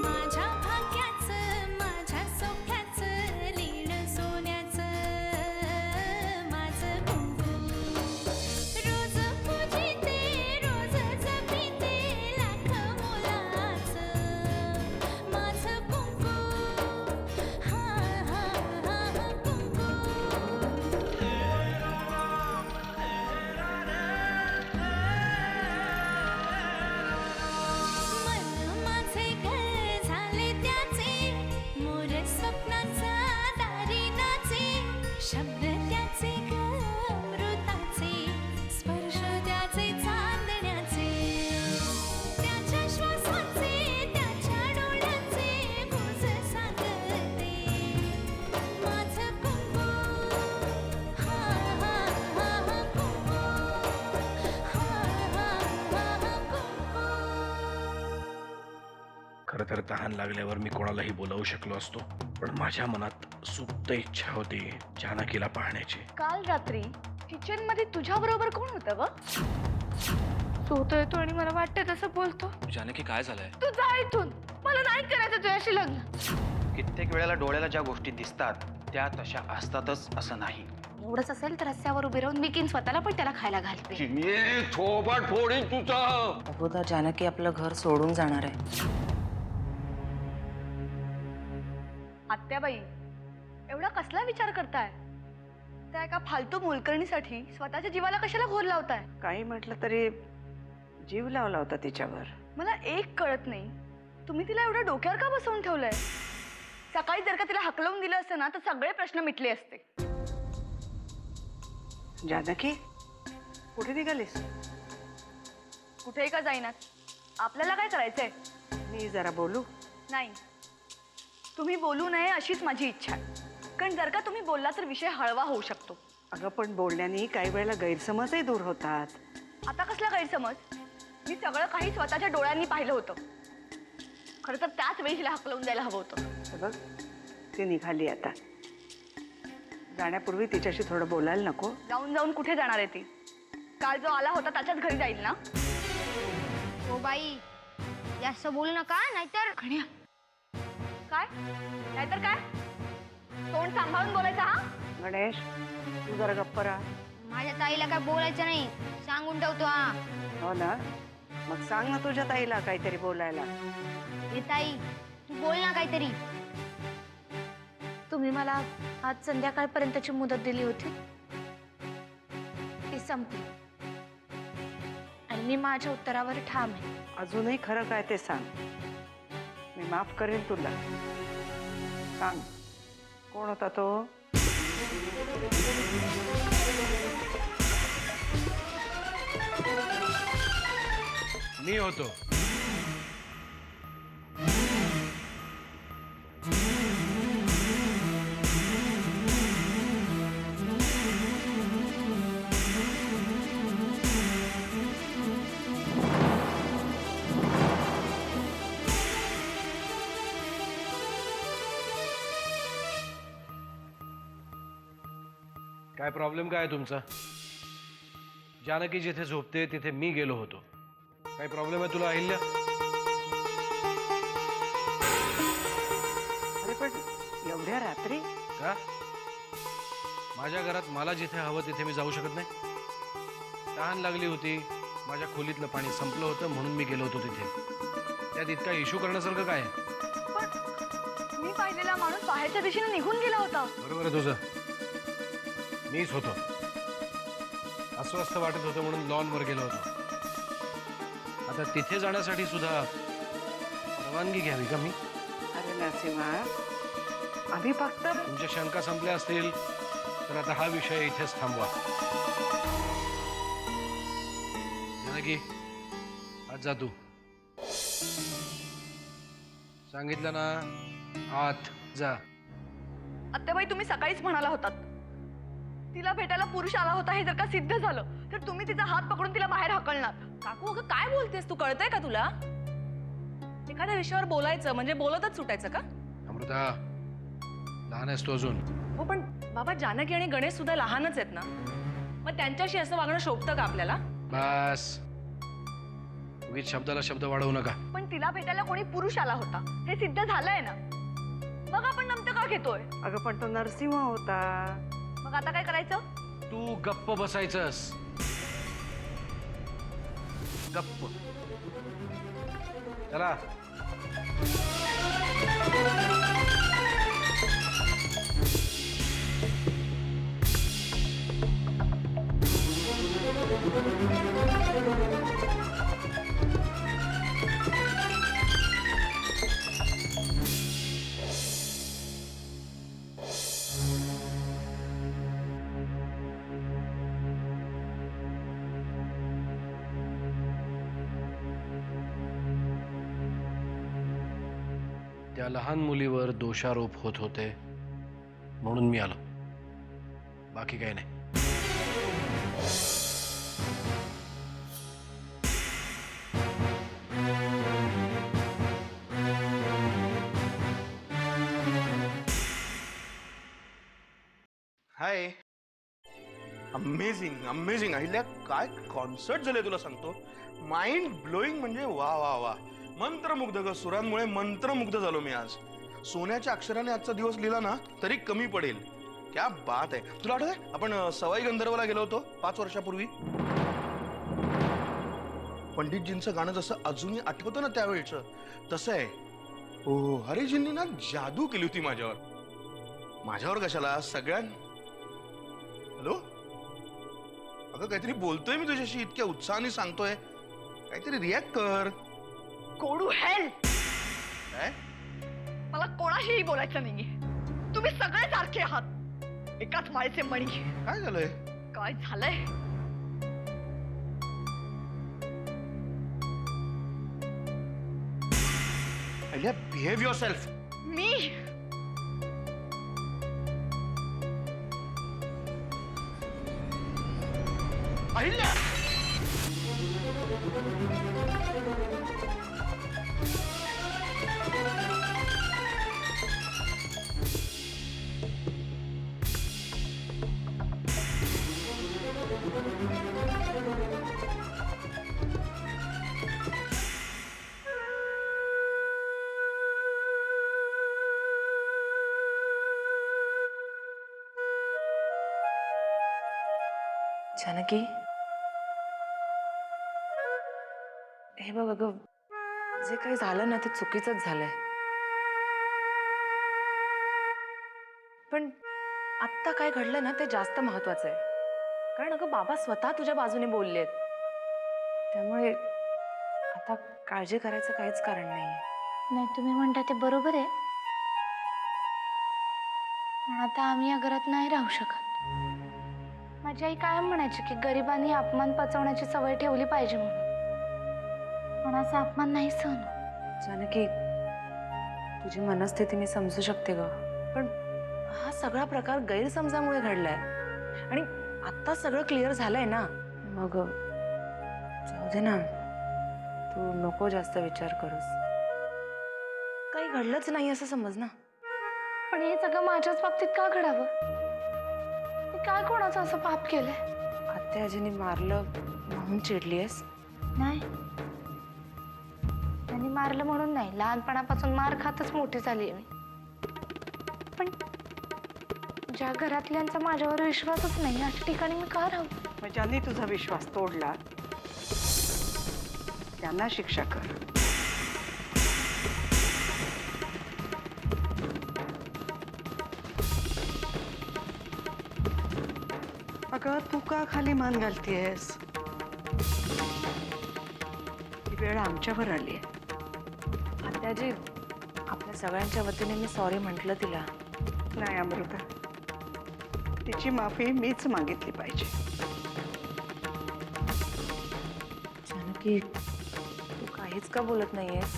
माझ्या भाग्याचं माझ्या सौख्याचं लीन सोन्याचं माझं कुंकू रोज पूजिते रोज जपिते लाख मोलाचं माझं कुंकू हा हा हा कुंकू मन माझे घर झाले त्याचे मोर स्वप्नाचा दारी नाचे शब्द त्याचे अमृताचे स्पर्श त्याचे चांदण्याचे त्याच्या श्वासाचे त्याच्या डोळ्याचे गुज सांगते माझं कुंकू हा हा हा कुंकू हा हा हा कुंकू खरं तर तहान लागल्यावर मी कोणालाही बोलावू शकलो असतो, पण माझ्या मनात सुप्त इच्छा होती जानकीला पाहण्याची. काल रात्री किचन मध्ये तुझ्या बरोबर कोण होतं ग? तो येतो आणि मला वाटतं तसं बोलतो. जानकी काय झालंय? तू जा इथून, मला नाही करायचं तुझ्याशी लग्न. कित्येक वेळेला डोळ्याला ज्या गोष्टी दिसतात त्या तशा असतातच असं नाही. एवढंच असेल तर रस्त्यावर उभे राहून मी स्वतःला पण त्याला खायला घालते. थोबाड फोडीन तुझा. अगोदर जानकी आपलं घर सोडून जाणार आहे. आत्याबाई, एवढा कसला विचार करताय? त्या एका फालतू मोलकरणीसाठी स्वतःच्या जीवाला कशाला घोर लावताय? काही म्हटलं तरी जीव लावला होता तिच्यावर. मला एक कळत नाही, तुम्ही तिला एवढं डोक्यावर का बसवून ठेवलंय? सकाळी जर का तिला हकलवून दिलं असतं ना तर सगळे प्रश्न मिटले असते. जानकी, कुठे निघालीस? कुठेही का जाईनात, आपल्याला काय करायचंय? मी जरा बोलू. नाही, तुम्ही बोलू नये अशीच माझी इच्छा आहे. कारण जर का तुम्ही बोलला तर विषय हळवा होऊ शकतो. अगं पण बोलण्याने काही वेळेला गैरसमजही दूर होतात. आता कसला गैरसमज? मी सगळं काही स्वतःच्या डोळ्यांनी पाहिलं होतं. खरं तर त्याच वेळी हिला हकलवून द्यायला हवं होतं. हे बघ, ती निघाली आता. जाण्यापूर्वी तिच्याशी थोडं बोलायला नको? जाऊन जाऊन कुठे जाणार आहे ती? काल जो आला होता त्याच्याच घरी जाईल ना? हो बाई, जास्त बोलू नका नाहीतर. खण्या, काय नाहीतर काय? तोंड सांभाळून बोलायचं हा? गणेश, तू जरा गप्प राहा. माझ्या ताईला काय बोलायचं नाही, सांगून ठेवतो. हा हो ना, मग सांग ना तुझ्या ताईला काहीतरी बोलायला. हे ताई, तू बोल ना काहीतरी. तुम्ही मला आज संध्याकाळपर्यंतची मुदत दिली होती, ती संपली आणि मी माझ्या उत्तरावर ठाम आहे. अजूनही खरं काय ते सांग. मी माफ करेन तुला. सांग, कोण होता तो? मी होतो. काय प्रॉब्लेम काय आहे तुमचा? जानकी जिथे झोपते तिथे मी गेलो होतो. काय प्रॉब्लेम आहे तुला अहिल्या? अरे पण एवढ्या रात्री? का माझ्या घरात मला जिथे हवं तिथे मी जाऊ शकत नाही? तहान लागली होती, माझ्या खोलीतलं पाणी संपलं होतं म्हणून मी गेलो होतो तिथे. त्यात इतका इश्यू करण्यासारखं काय आहे? पण मी पाहिलेला माणूस बाहेरच्या दिशेने निघून गेला होता. बरोबर आहे तुझं. मीच होतो. अस्वस्थ वाटत होतं म्हणून लॉनवर गेलो होतो. आता तिथे जाण्यासाठी सुद्धा परवानगी घ्यावी का मी? अरे नरसिंहा, आम्ही फक्त. तुमच्या शंका संपल्या असतील तर आता हा विषय इथेच थांबवा. जानकी, आज जा तू. सांगितलं ना, आत जा. आत्याबाई, तुम्ही सकाळीच म्हणाला होतात तिला भेटायला पुरुष आला होता. हे जर का सिद्ध झालं तर तुम्ही तिचा हात पकडून तिला बाहेर हाकलणार. काकू, अगं काय बोलतेस तू? कळतंय का तुला? एखाद्या विषयावर बोलायचं म्हणजे बोलतच सुटायचं का? अमृता, लहान आहेस तू अजून. हो पण बाबा, जानकी आणि गणेश सुद्धा लहानच आहेत ना. मग त्यांच्याशी असं वागणं शोभतं का आपल्याला? बस, उगीच शब्दाला शब्द वाढवू नका. पण तिला भेटायला कोणी पुरुष आला होता हे सिद्ध झालंय ना. मग आपण नमतं का घेतोय? अगं पण तो नरसिंह होता. मग आता काय करायचं? तू गप्प बसायचंस. गप्प. चला. त्या लहान मुलीवर दोषारोप होत होते म्हणून मी आलो. बाकी काही नाही. हाय. Amazing amazing. अहिल्या काय कॉन्सर्ट झाले तुला सांगतो. माइंड ब्लोईंग म्हणजे वा वा वा. मंत्रमुग्ध ग. सुरांमुळे मंत्रमुग्ध झालो मी आज. सोन्याच्या अक्षराने आजचा दिवस लिहिला ना तरी कमी पडेल. क्या बात आहे. तुला आठवतंय आपण सवाई गंधर्वला गेलो होतो 5 वर्षापूर्वी. पंडितजींचं गाणं जसं अजूनही आठवतं ना त्यावेळचं तसं आहे. हो हरिजींनी ना जादू केली होती माझ्यावर. माझ्यावर कशाला सगळ्यां. हॅलो अगं काहीतरी बोलतोय मी तुझ्याशी इतक्या उत्साहाने सांगतोय. काहीतरी रिॲक्ट कर. कोडू हेल. काय? मला कोणाशीही बोलायचं नाहीये. तुम्ही सगळे सारखे आहात. एकाच माळेचे मणी. काय झालंय? काय झालंय? Ahilya behave yourself. मी अहिल्या जानकी हे बघ अगं जे काही झालं ना ते चुकीचंच झालंय. पण आत्ता काय घडलं ना ते जास्त महत्वाचं आहे. कारण अगं बाबा स्वतः तुझ्या बाजूने बोललेत. त्यामुळे आता काळजी करायचं काहीच कारण नाही. नाही तुम्ही म्हणता ते बरोबर आहे. पण आता आम्ही या घरात नाही राहू शकत. माझी आई कायम म्हणायची की गरिबांनी अपमान पचवण्याची सवय ठेवली पाहिजे म्हणून. पण असा अपमान नाही सहन होत. जानकी तुझी मनस्थिती मी समजू शकते ग. पण हा सगळा प्रकार गैरसमजामुळे घडलाय आणि आता सगळं क्लिअर झालंय ना. मग जाऊ दे ना. तू नको जास्त विचार करूस. काही घडलंच नाही असं समज ना. पण हे सगळं माझ्याच बाबतीत का घडावं? मी काय कोणाचं असं पाप केलंय? आत्याजीने मारलं म्हणून चिडलीयस? नाही, त्यांनी मारलं म्हणून नाही. लहानपणापासून मार खातच मोठी झाली मी. पण ज्या घरातल्यांचा माझ्यावर विश्वासच नाही अशा ठिकाणी मी का राहू? मग ज्यांनी तुझा विश्वास तोडला त्यांना शिक्षा कर. अगं तू का खाली मान घालतीयस? ही वेळ आमच्यावर आली आहे. आत्याजी आपल्या सगळ्यांच्या वतीने मी सॉरी म्हटलं तिला. नाही अमृता, तिची माफी मीच मागितली पाहिजे. जानकी तू काहीच का बोलत नाहीयेस?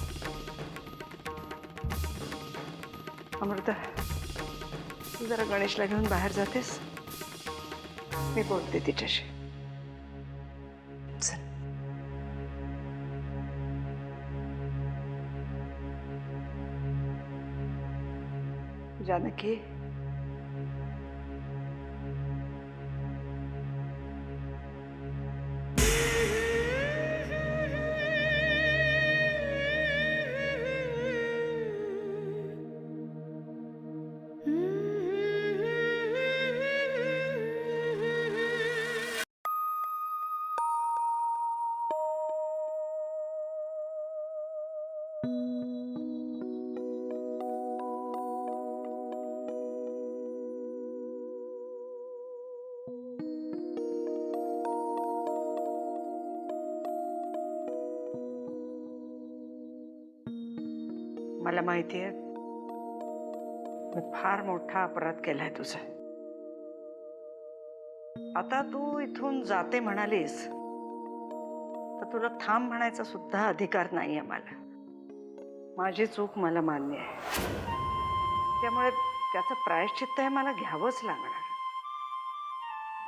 अमृता तू जरा गणेशला घेऊन बाहेर जातेस. मी बोलते तिच्याशी. चल. जानकी मला माहितीये मी फार मोठा अपराध केलाय तुझा. आता तू इथून जाते म्हणालीस तर तुला थांब म्हणायचा सुद्धा अधिकार नाहीये मला. माझी चूक मला मान्य आहे, त्यामुळे त्याचं प्रायश्चित्त हे मला घ्यावंच लागणार.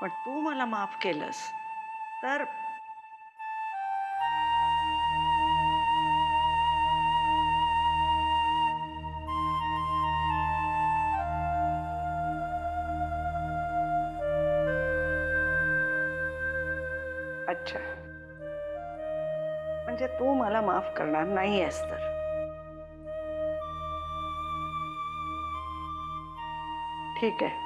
पण तू मला माफ केलंस तर अच्छा, म्हणजे तू मला माफ करणार नाही आहेस तर. ठीक आहे,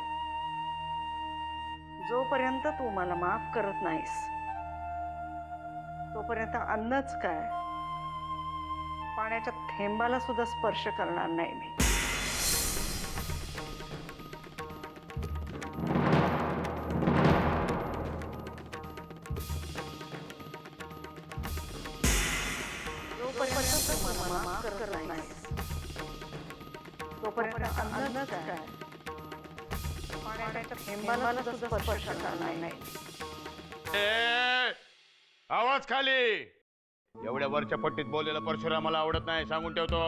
जोपर्यंत तू मला माफ करत नाहीस तोपर्यंत अन्नच काय, पाण्याच्या थेंबाला सुद्धा स्पर्श करणार नाही मी. जोपर्यंत तू मला माफ करत नाहीस तोपर्यंत अन्नच काय, पाण्याच्या थेंबाला सुद्धा स्पर्श करणार नाही. आवाज खाली. एवढ्या वरच्या पट्टीत बोललेला परशुरामाला आवडत नाही, सांगून ठेवतो.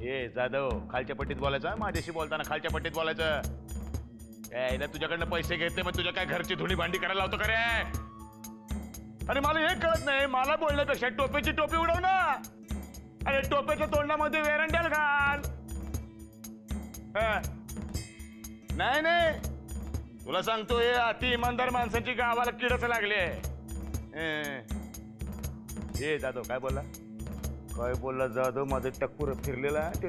ए जाधव, खालच्या पट्टीत बोलायचं, माझ्याशी बोलताना खालच्या पट्टीत बोलायचं. यायला तुझ्याकडनं पैसे घेते मग तुझ्या काय घरची धुणी भांडी करायला लावतो का रे? अरे मला हे कळत नाही, मला बोलण्यापेक्षा टोपेची टोपी उडव ना. अरे टोपेच्या तोंडामध्ये वेरंड्याल घाल. नाही नाही, तुला सांगतो हे अति इमानदार माणसाची गावाला किडच लागले. हे जाधव काय बोलला, काय बोलला जाधव? माझं टक्कुर फिरलेला ते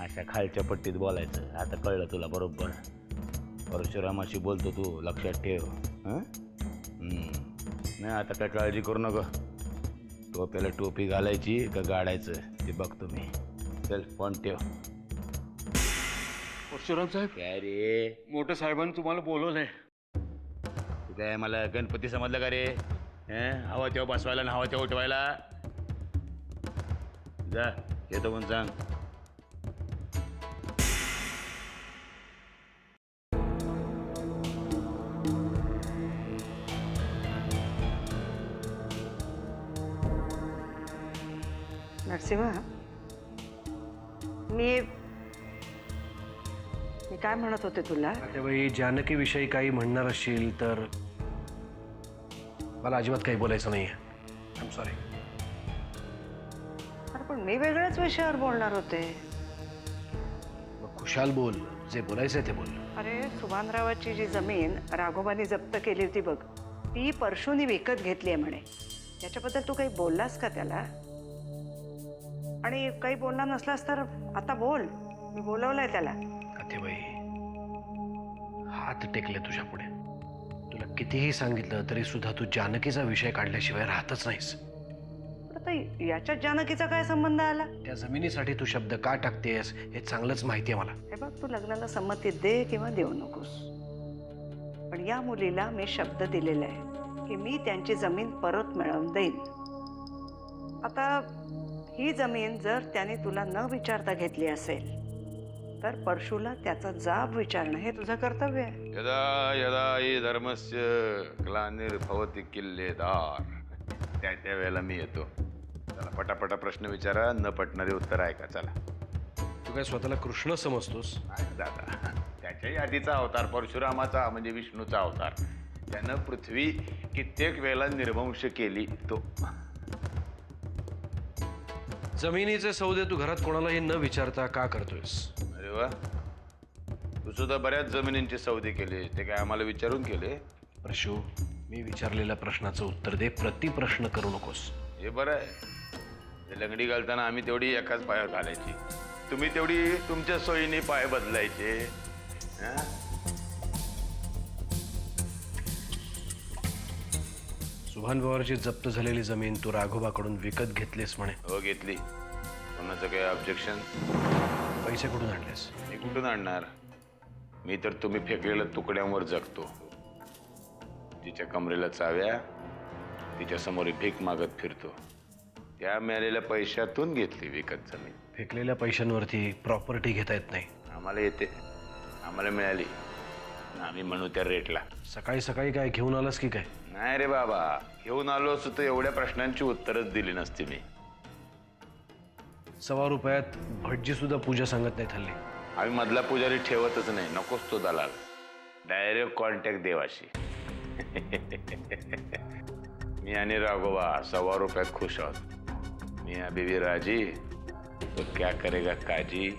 अशा खालच्या पट्टीत बोलायचं. आता कळलं तुला बरोबर. परशुरामाशी बोलतो तू, लक्षात ठेव. नाही आता काय काळजी करू नका. टोप्याला टोपी घालायची का गाडायचं ते बघतो मी. चल फोन ठेव. परशुराम साहेब, काय रे? मोठं साहेबांनी तुम्हाला बोलवलंय. तू काय मला गणपती समजलं का रे? हवा तेव्हा बसवायला ना हवा तेव्हा उठवायला. जा येतो पण सांग. नरसिंहा, मी काय म्हणत होते तुला? त्यावेळी जानकी विषयी काही म्हणणार असशील तर मला अजिबात काही बोलायचं नाहीये. I am sorry. अरे पण मी वेगळ्याच विषयावर बोलणार होते. मग खुशाल बोल, जे बोलायचंय ते बोल. अरे सुभानरावाची जी जमीन राघोबानी जप्त केली होती बघ, ती परशुनी विकत घेतली आहे म्हणे. त्याच्याबद्दल तू काही बोललास का त्याला? आणि काही बोलला नसलास तर आता बोल, मी बोलवलंय त्याला. काथेबाई, हात टेकले तुझ्या पुढे. तुला कितीही सांगितलं तरी सुद्धा तू जानकीचा विषय काढल्याशिवाय राहतच नाहीस. आता याच्यात जानकीचा काय संबंध आला? त्या जमिनीसाठी तू शब्द का टाकतेस हे चांगलंच माहिती आहे मला. हे बघ, तू लग्नाला संमती दे किंवा देऊ नकोस, पण या मुलीला मी शब्द दिलेला आहे की मी त्यांची जमीन परत मिळवून देईन. आता ही जमीन जर त्याने तुला न विचारता घेतली असेल तर परशुला त्याचा जाब विचारणं हे तुझं कर्तव्य आहे. यदा यदा हि धर्मस्य ग्लानिर्भवति किल्लेदार, त्या वेळेला मी येतो. चला पटापटा प्रश्न विचारा, न पटणारे उत्तर ऐका. चला. तू काय स्वतःला कृष्ण समजतोस? दादा, त्याच्याही आधीचा अवतार परशुरामाचा म्हणजे विष्णूचा अवतार. त्यानं पृथ्वी कित्येक वेळेला निर्वंश केली. तो जमिनीचे सौदे तू घरात कोणालाही न विचारता का करतोयस? अरे वा, तू सुद्धा बऱ्याच जमिनींचे सौदे केले. ते काय आम्हाला विचारून केले? परशु, मी विचारलेल्या प्रश्नाचं उत्तर दे, प्रतिप्रश्न करू नकोस. हे बरं आहे. लंगडी घालताना आम्ही तेवढी एकाच पायावर घालायची, तुम्ही तेवढी तुमच्या सोयीने पाय बदलायचे. सुभान पवारची जप्त झालेली जमीन तू राघोबाकडून विकत घेतलीस म्हणे. हो घेतली. कोणाचं काही ऑब्जेक्शन? पैसे कुठून आणलेस? मी कुठून आणणार? मी तर तुम्ही फेकलेल्या तुकड्यांवर जगतो. तिच्या कमरेला चाव्या, तिच्या समोर भीक मागत फिरतो. त्या मिळालेल्या पैशातून घेतली विकत जमीन. फेकलेल्या पैशांवरती प्रॉपर्टी घेता येत नाही. आम्हाला येते, आम्हाला मिळाली. आम्ही म्हणू त्या रेटला. सकाळी सकाळी काय घेऊन आलास की काय? नाही रे बाबा, घेऊन आलो असतो तर एवढ्या प्रश्नांची उत्तरच दिली नसती मी. ₹1.25 भटजी सुद्धा पूजा सांगत नाहीत हल्ली. आम्ही मधला पुजारी ठेवतच नाही, नकोच तो दलाल. Direct contact देवाशी. मी आणि राघोबा ₹1.25 खुश आहोत. मियाँ बीवी राजी तो क्या करेगा काजी.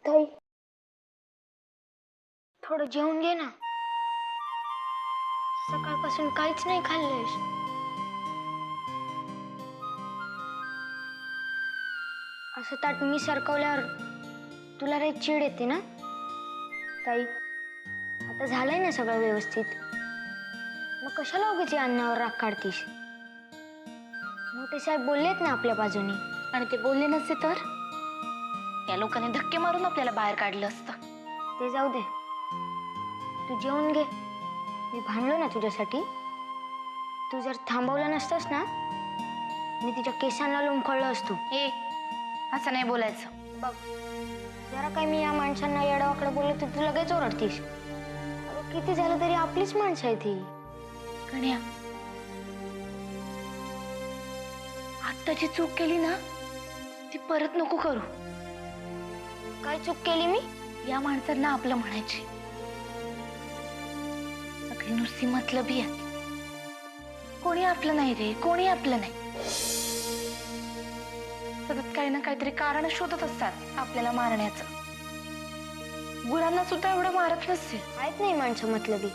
ताई थोडं जेवून घे ना. सकाळपासून काहीच नाही खाल्लंयस. असं ताट मी सरकवल्यावर तुला रे चीड येते ना. ताई आता झालंय ना सगळं व्यवस्थित, मग कशाला उगीच या अन्नावर राग काढतीस. मोठे साहेब बोललेत ना आपल्या बाजूनी. आणि ते बोलले नसते तर या लोकांनी धक्के मारून आपल्याला बाहेर काढलं असतं. ते जाऊ दे, तू जेवून घे. मी भांडलो ना तुझ्यासाठी. तू जर थांबवलं नसतंस ना, मी तिच्या केसांना लोंबखळलो असतो. ए असं नाही बोलायचं. बघ जरा काय मी या माणसांना येडावाकडं बोलले तर तू लगेच ओरडतीस. अगं किती झालं तरी आपलीच माणसं आहे ती. कन्या आत्ताची चूक केली ना ती परत नको करू. काय चूक केली मी? या माणसांना आपलं म्हणायची. सगळी नुसती मतलबी आहेत. कोणी आपलं नाही रे, कोणी आपलं नाही. सतत काही ना काहीतरी कारण शोधत असतात आपल्याला मारण्याचं. गुरांना सुद्धा एवढं मारत नसते. आहेत नाही माणसं मतलबी.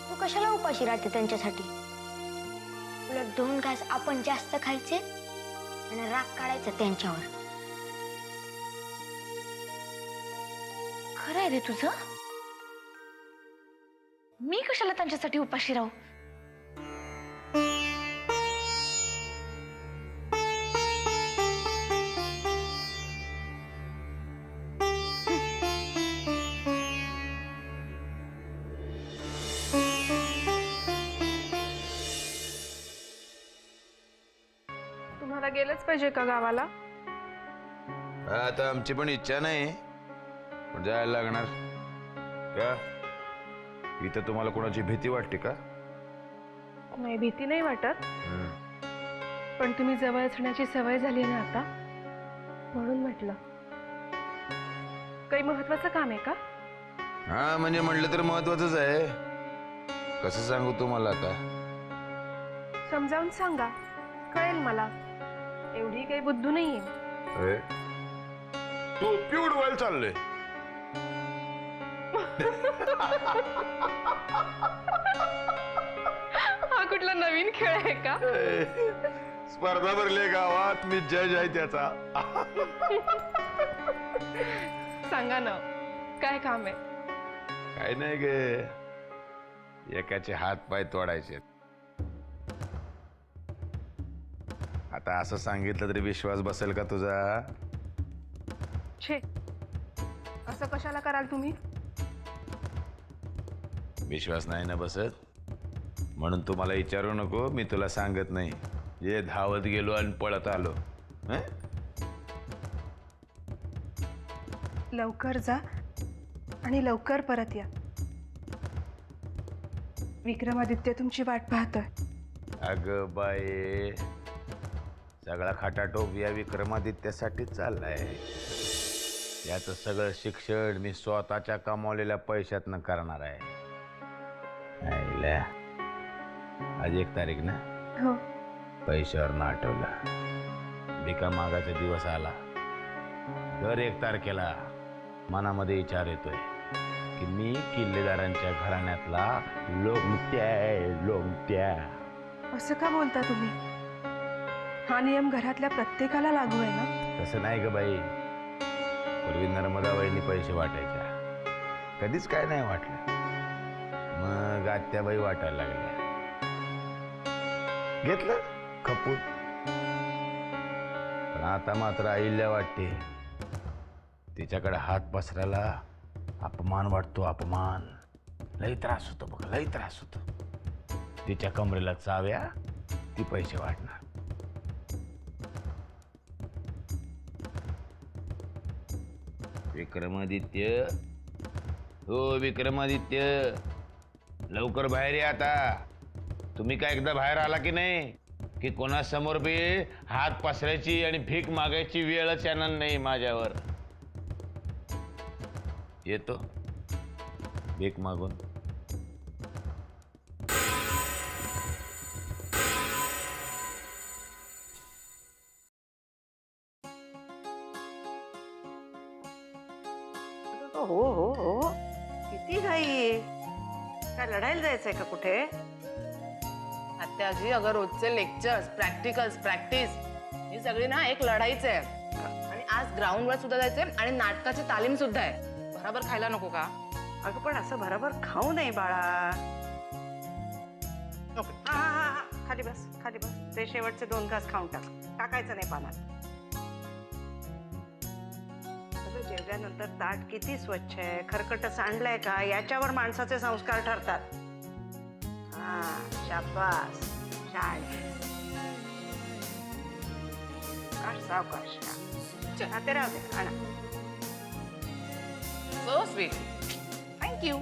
तू कशाला उपाशी राहते त्यांच्यासाठी? उलट 2 घास आपण जास्त खायचे आणि राग काढायचा त्यांच्यावर. खरं आहे रे तुझं. मी कशाला त्यांच्यासाठी उपाशी राहू. तुम्हाला गेलंच पाहिजे का गावाला? आता आमची पण इच्छा नाही, पण जायला लागणार. का इथं तुम्हाला कोणाची भीती वाटते का? नाही, भीती नाही वाटत, पण तुम्ही जवळ असण्याची सवय झाली ना आता, म्हणून म्हटलं. काही महत्वाचं काम आहे का? हा म्हणजे म्हटलं तर महत्वाचंच आहे. कसं सांगू तुम्हाला आता? समजावून सांगा, कळेल मला. एवढी काही बुद्धू नाहीये. टोपी उडवायला चाललंय. हा कुठला नवीन खेळ आहे का? स्पर्धा भरली गावात, मी जज आहे त्याचा. सांगा ना, काय काम आहे? काय नाही गे, एकाचे हात पाय तोडायचे. आता असं सांगितलं तरी विश्वास बसेल का तुझा? छे, असं कशाला कराल तुम्ही? विश्वास नाही ना बसत म्हणून तुम्हाला विचारू नको, मी तुला सांगत नाही. ये धावत गेलो आणि पळत आलो. लवकर जा आणि लवकर परत या. विक्रमादित्य तुमची वाट पाहतोय. अगं बाई, सगळा खटाटोप या विक्रमादित्यासाठी चाललाय. याचं सगळं शिक्षण मी स्वतःच्या कमावलेल्या पैशातनं करणार आहे. आज 1 तारीख ना? हो. पैशावर आठवलं. भिका मागाचा दिवस आला. दर 1 तारखेला मनामध्ये विचार येतोय की मी किल्लेदारांच्या घराण्यातला लोमत्या. असं का बोलता तुम्ही? हा नियम घरातल्या प्रत्येकाला लागू आहे ना? तसं नाही ग बाई. पूर्वी नर्मदा वहिनी पैसे वाटायच्या, कधीच काय नाही वाटलं. मग आत्याबाई वाटायला लागल्या, घेतलं खपून. पण आता मात्र आईला वाटते तिच्याकडे हात पसरायला अपमान वाटतो. अपमान लई त्रास होतो बघ, लई त्रास होतो. तिच्या कमरेला चाव्या, ती पैसे वाटणार. विक्रमादित्य, हो विक्रमादित्य, लवकर बाहेर या आता. तुम्ही काय एकदा बाहेर आला की नाही की कोणासमोर बी हात पसरायची आणि भीक मागायची वेळच येणार नाही माझ्यावर. येतो भीक मागून. हो हो हो, किती घाई आहे. काय लढायला जायचंय का कुठे? आत्याजी, अगं रोजचे लेक्चर्स, प्रॅक्टिकल्स, प्रॅक्टिस ही सगळी ना एक लढाईच आहे. आणि आज ग्राउंडवर सुद्धा जायचंय आणि नाटकाची तालीम सुद्धा आहे. बरोबर खायला नको का? अगं पण असं भराभर खाऊ नये बाळा. ओके, हा हा हा हा, खाली बस, खाली बस. ते शेवटचे 2 घास खाऊन टाक, टाकायचं नाही पानात. अगं जेवल्यानंतर ताट किती स्वच्छ आहे, खरकट सांडलंय का, याच्यावर माणसाचे संस्कार ठरतात. हा, शाबास, छान. सावकाश, सावकाश. हा, ते राहू दे, आणा. So sweet. थँक्यू.